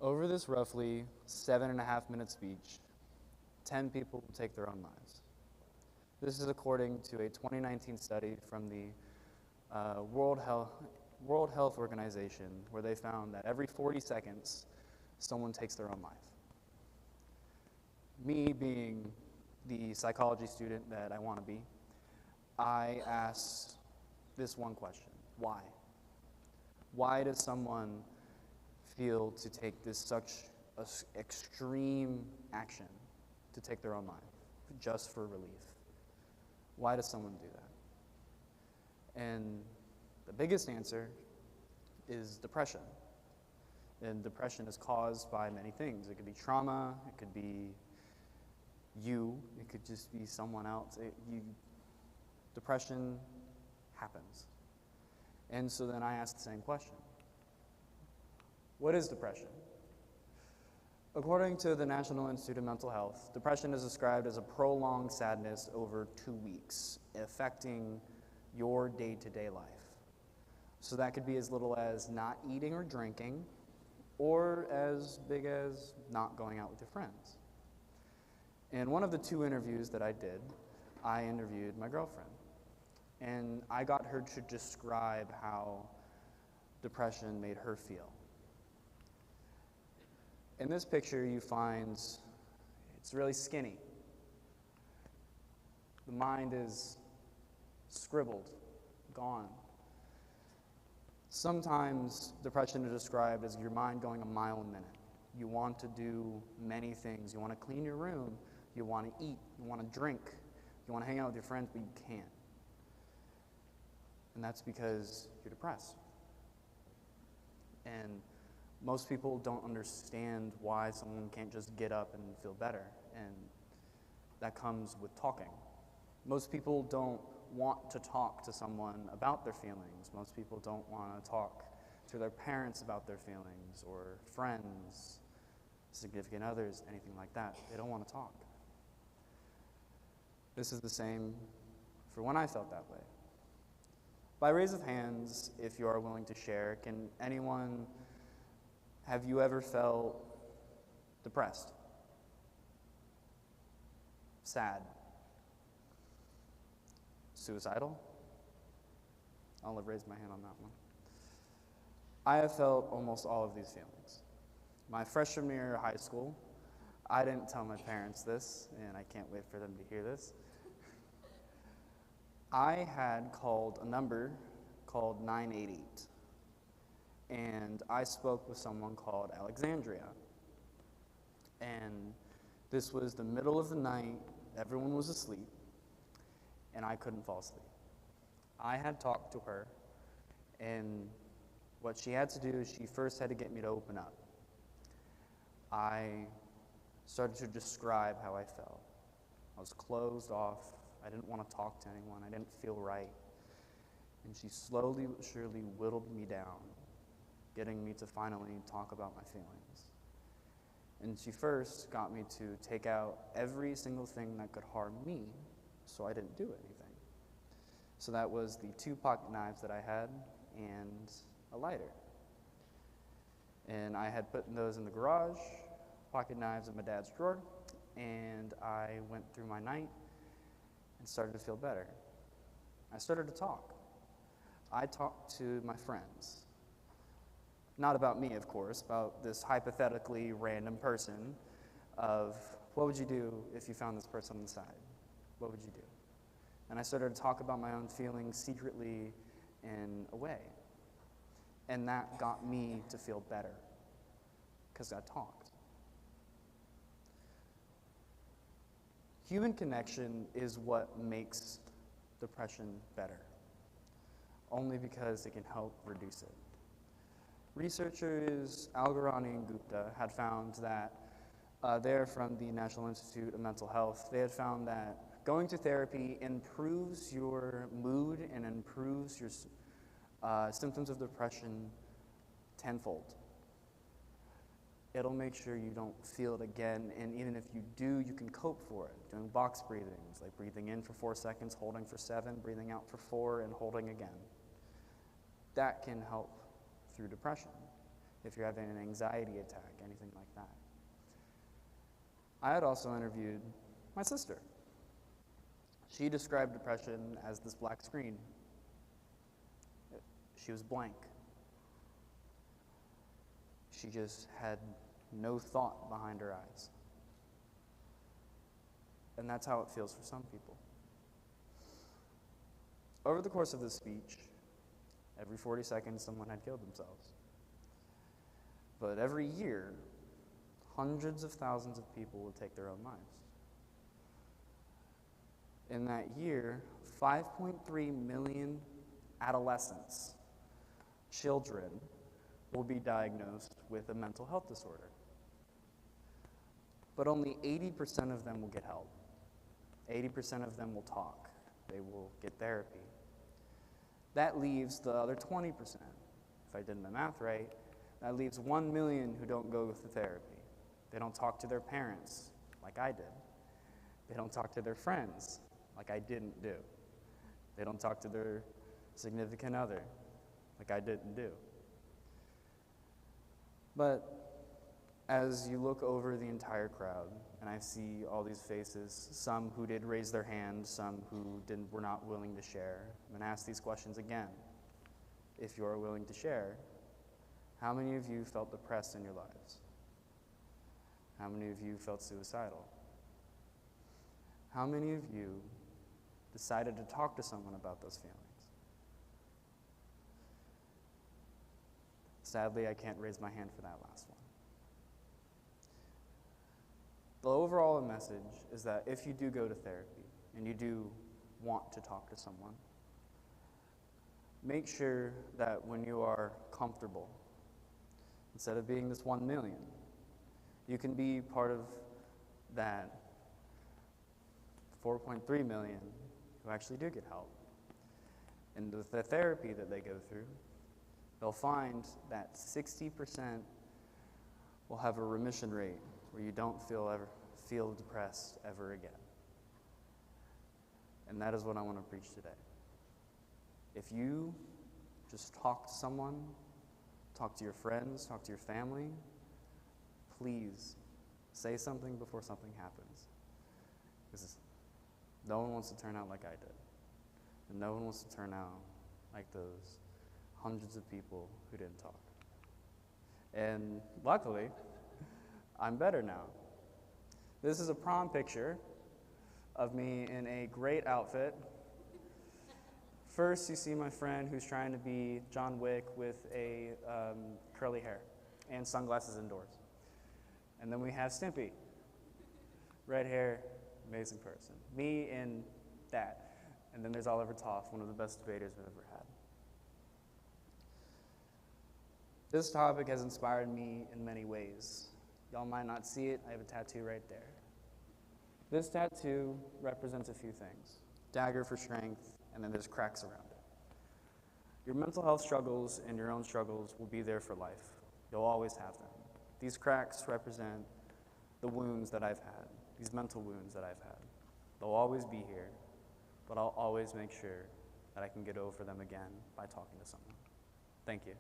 Over this roughly 7.5-minute speech, 10 people will take their own lives. This is according to a 2019 study from the World Health Organization, where they found that every 40 seconds, someone takes their own life. Me being the psychology student that I want to be, I asked this one question: why? Why does someone feel to take this such extreme action to take their own life just for relief? Why does someone do that? And the biggest answer is depression. And depression is caused by many things. It could be trauma, it could be you, it could just be someone else. Depression happens. And so then I asked the same question: what is depression? According to the National Institute of Mental Health, depression is described as a prolonged sadness over 2 weeks, affecting your day-to-day life. So that could be as little as not eating or drinking, or as big as not going out with your friends. In one of the 2 interviews that I did, I interviewed my girlfriend, and I got her to describe how depression made her feel. In this picture, you find it's really skinny. The mind is scribbled, gone. Sometimes depression is described as your mind going a mile a minute. You want to do many things. You want to clean your room. You want to eat. You want to drink. You want to hang out with your friends, but you can't. And that's because you're depressed. And most people don't understand why someone can't just get up and feel better, and that comes with talking. Most people don't want to talk to someone about their feelings. Most people don't want to talk to their parents about their feelings, or friends, significant others, anything like that. They don't want to talk. This is the same for when I felt that way. By raise of hands, if you are willing to share, have you ever felt depressed? Sad? Suicidal? I'll have raised my hand on that one. I have felt almost all of these feelings. My freshman year of high school, I didn't tell my parents this, and I can't wait for them to hear this. I had called a number called 988. And I spoke with someone called Alexandria. And this was the middle of the night, everyone was asleep, and I couldn't fall asleep. I had talked to her, and what she had to do is she first had to get me to open up. I started to describe how I felt. I was closed off. I didn't want to talk to anyone. I didn't feel right. And she slowly but surely whittled me down, getting me to finally talk about my feelings. And she first got me to take out every single thing that could harm me, so I didn't do anything. So that was the 2 pocket knives that I had and a lighter. And I had put those in the garage, pocket knives in my dad's drawer, and I went through my night and started to feel better. I started to talk. I talked to my friends. Not about me, of course, about this hypothetically random person of, what would you do if you found this person on the side? What would you do? And I started to talk about my own feelings secretly in a way. And that got me to feel better, because I talked. Human connection is what makes depression better, only because it can help reduce it. Researchers Algarani and Gupta had found that, they're from the National Institute of Mental Health, they had found that going to therapy improves your mood and improves your symptoms of depression tenfold. It'll make sure you don't feel it again, and even if you do, you can cope for it. Doing box breathings, like breathing in for 4 seconds, holding for 7, breathing out for 4, and holding again. That can help through depression. if you're having an anxiety attack, anything like that. I had also interviewed my sister. She described depression as this black screen. She was blank. She just had no thought behind her eyes. And that's how it feels for some people. Over the course of this speech, every 40 seconds someone had killed themselves. But every year, hundreds of thousands of people would take their own lives. In that year, 5.3 million adolescents, children, will be diagnosed with a mental health disorder. But only 80% of them will get help. 80% of them will talk. They will get therapy. That leaves the other 20%. If I did my math right, that leaves 1 million who don't go to therapy. They don't talk to their parents, like I did. They don't talk to their friends, like I didn't do. They don't talk to their significant other, like I didn't do. But as you look over the entire crowd, and I see all these faces, some who did raise their hands, some who were not willing to share, I'm going to ask these questions again. If you are willing to share, how many of you felt depressed in your lives? How many of you felt suicidal? How many of you decided to talk to someone about those feelings? Sadly, I can't raise my hand for that last one. The overall message is that if you do go to therapy and you do want to talk to someone, make sure that when you are comfortable, instead of being this 1 million, you can be part of that 4.3 million who actually do get help. And with the therapy that they go through, they'll find that 60% will have a remission rate where you don't feel depressed ever again. And that is what I want to preach today. If you just talk to someone, talk to your friends, talk to your family, please say something before something happens. Because no one wants to turn out like I did. And no one wants to turn out like those hundreds of people who didn't talk. And luckily, I'm better now. This is a prom picture of me in a great outfit. First, you see my friend who's trying to be John Wick with a curly hair and sunglasses indoors. And then we have Stimpy. Red hair, amazing person. Me in that. And then there's Oliver Toff, one of the best debaters we've ever had. This topic has inspired me in many ways. Y'all might not see it, I have a tattoo right there. This tattoo represents a few things. Dagger for strength, and then there's cracks around it. Your mental health struggles and your own struggles will be there for life. You'll always have them. These cracks represent the wounds that I've had, these mental wounds that I've had. They'll always be here, but I'll always make sure that I can get over them again by talking to someone. Thank you.